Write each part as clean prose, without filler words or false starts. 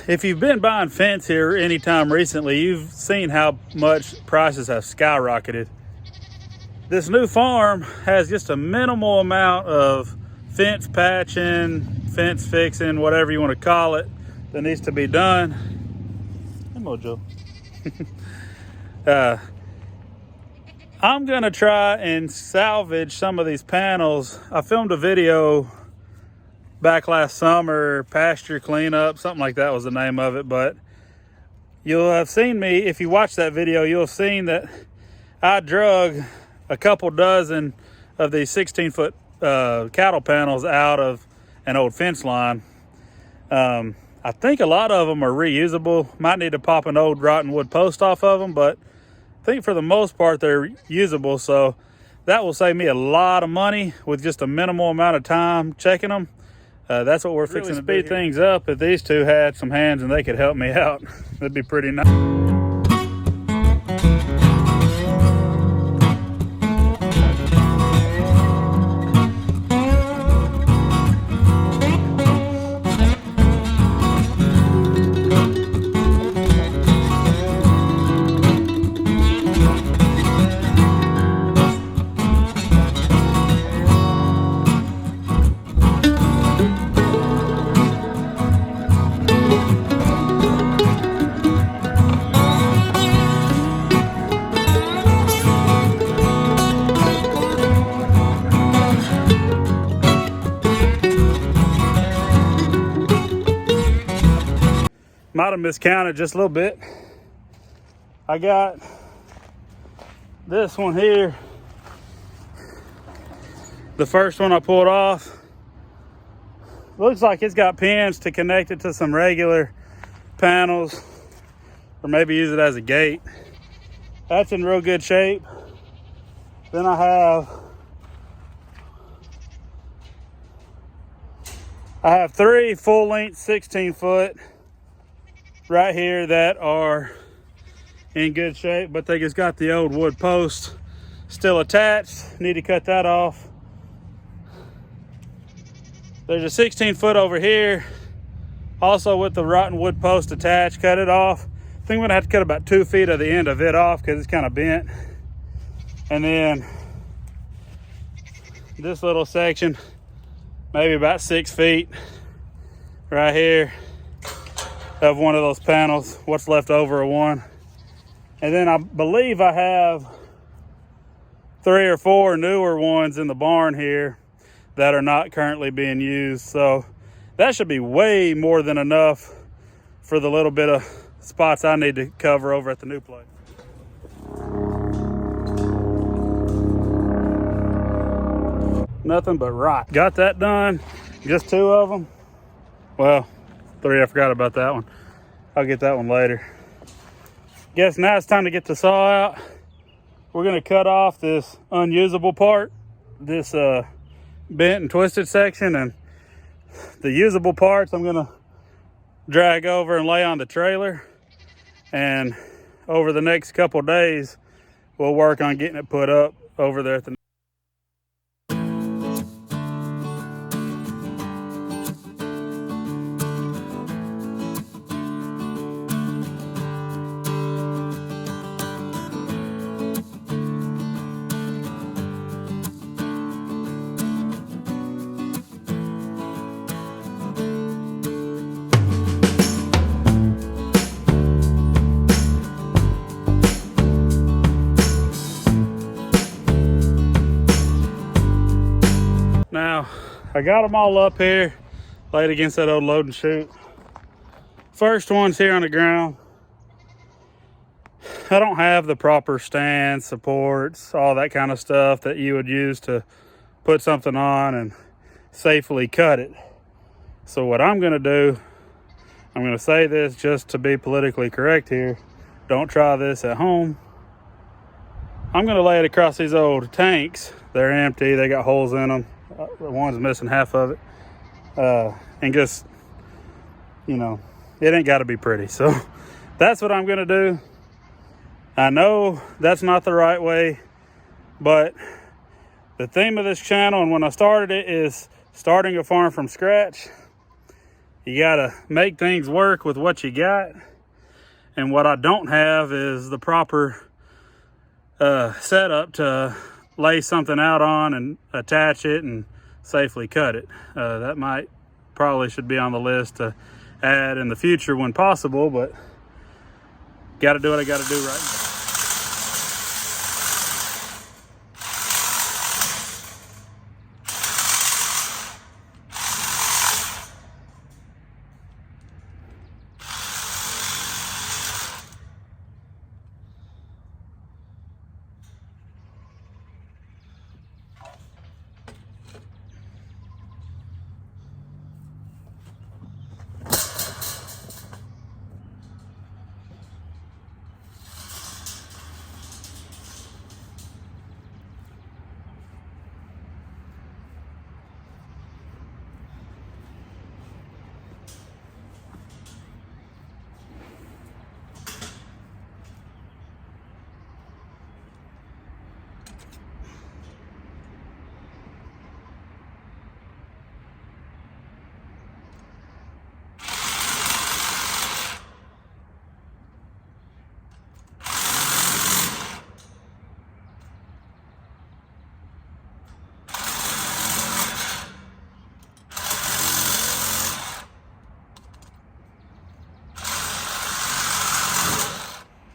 if you've been buying fence here anytime recently, you've seen how much prices have skyrocketed. This new farm has just a minimal amount of fence patching, fence fixing, whatever you want to call it, that needs to be done. Hey, Mojo. I'm gonna try and salvage some of these panels. I filmed a video back last summer, pasture cleanup, something like that was the name of it, but you'll have seen me, if you watch that video, you'll have seen that I drug a couple dozen of these 16-foot cattle panels out of an old fence line. I think a lot of them are reusable. Might need to pop an old rotten wood post off of them, but I think for the most part they're usable, so that will save me a lot of money with just a minimal amount of time checking them. That's what we're fixing to speed things up. If these two had some hands and they could help me out, that'd be pretty nice. Might have miscounted just a little bit. I got this one here. The first one I pulled off. Looks like it's got pins to connect it to some regular panels, or maybe use it as a gate. That's in real good shape. Then I have 3 full-length 16-foot right here that are in good shape, but they just got the old wood post still attached. Need to cut that off. There's a 16-foot over here, also with the rotten wood post attached. Cut it off. I think I'm gonna have to cut about 2 feet of the end of it off because it's kind of bent. And then this little section, maybe about 6 feet right here, of one of those panels, what's left over of one. And then I believe I have 3 or 4 newer ones in the barn here that are not currently being used. So that should be way more than enough for the little bit of spots I need to cover over at the new place. Nothing but rot. Got that done, just 2 of them. Well, 3, I forgot about that one. I'll get that one later. Guess now it's time to get the saw out. We're gonna cut off this unusable part, this bent and twisted section, and the usable parts I'm gonna drag over and lay on the trailer. And over the next couple days, we'll work on getting it put up over there at the Now, I got them all up here, laid against that old load and chute. First one's here on the ground. I don't have the proper stands, supports, all that kind of stuff that you would use to put something on and safely cut it. So what I'm gonna do, I'm gonna say this just to be politically correct here. Don't try this at home. I'm gonna lay it across these old tanks. They're empty, they got holes in them. One's missing half of it. And just, you know, it ain't gotta be pretty. So that's what I'm gonna do. I know that's not the right way, but the theme of this channel and when I started it is starting a farm from scratch. You gotta make things work with what you got. And what I don't have is the proper setup to lay something out on and attach it and safely cut it. That probably should be on the list to add in the future when possible, but gotta do what I gotta do right now.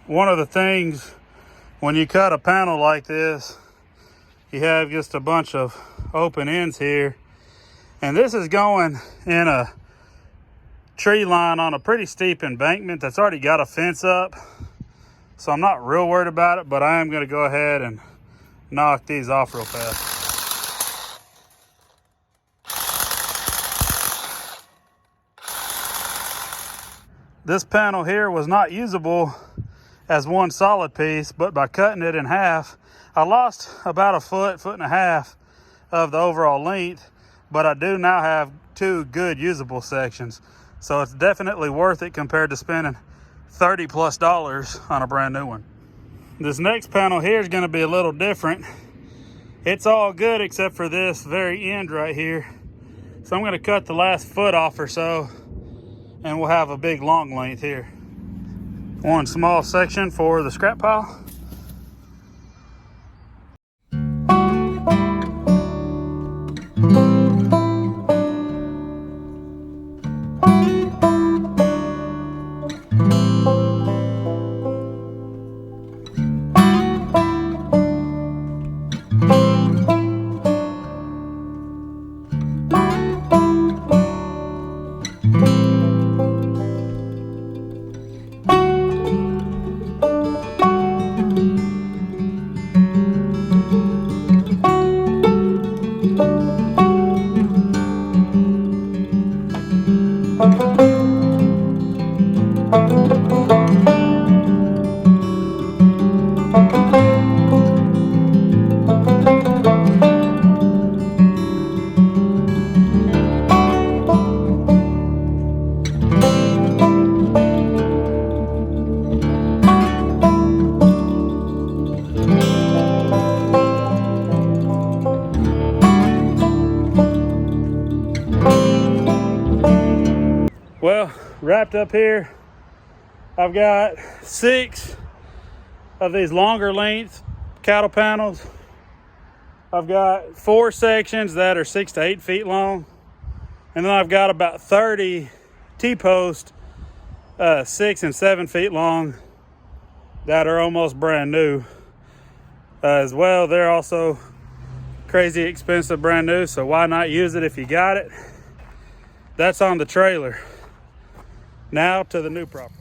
One of the things when you cut a panel like this, you have just a bunch of open ends here. And this is going in a tree line on a pretty steep embankment that's already got a fence up. So I'm not real worried about it, but I am gonna go ahead and knock these off real fast. This panel here was not usable as one solid piece, but by cutting it in half, I lost about a foot and a half of the overall length, but I do now have two good usable sections. So it's definitely worth it compared to spending $30+ on a brand new one. This next panel here is gonna be a little different. It's all good except for this very end right here. So I'm gonna cut the last foot off or so, and we'll have a big long length here. One small section for the scrap pile. Well, wrapped up here, I've got 6 of these longer length cattle panels. I've got 4 sections that are 6 to 8 feet long. And then I've got about 30 T-posts, 6 and 7 feet long, that are almost brand new. As well, they're also crazy expensive brand new, so why not use it if you got it? That's on the trailer. Now to the new property.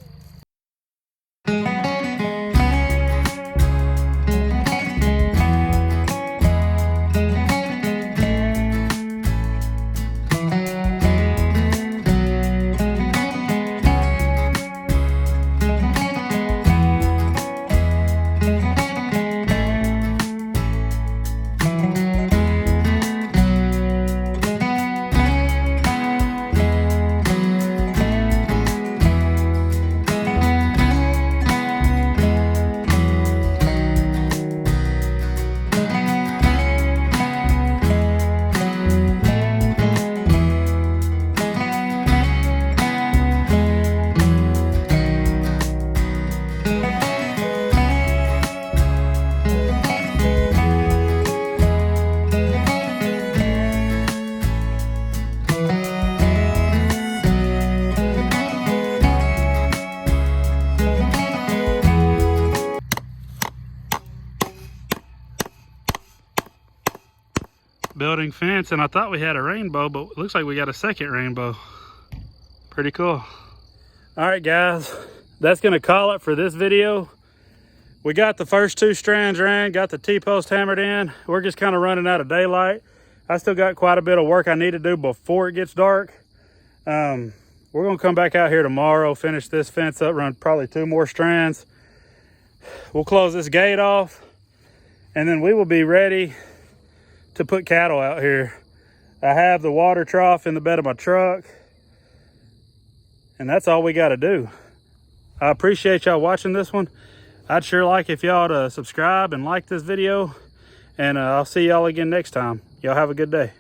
building fence, and I thought we had a rainbow, but it looks like we got a second rainbow. Pretty cool. All right, guys, that's gonna call it for this video. We got the first 2 strands ran, got the T-post hammered in. We're just kind of running out of daylight. I still got quite a bit of work I need to do before it gets dark. We're gonna come back out here tomorrow, finish this fence up, run probably 2 more strands. We'll close this gate off, and then we will be ready to put cattle out here. I have the water trough in the bed of my truck, and that's all we got to do. I appreciate y'all watching this one. I'd sure like if y'all to subscribe and like this video, and I'll see y'all again next time. Y'all have a good day.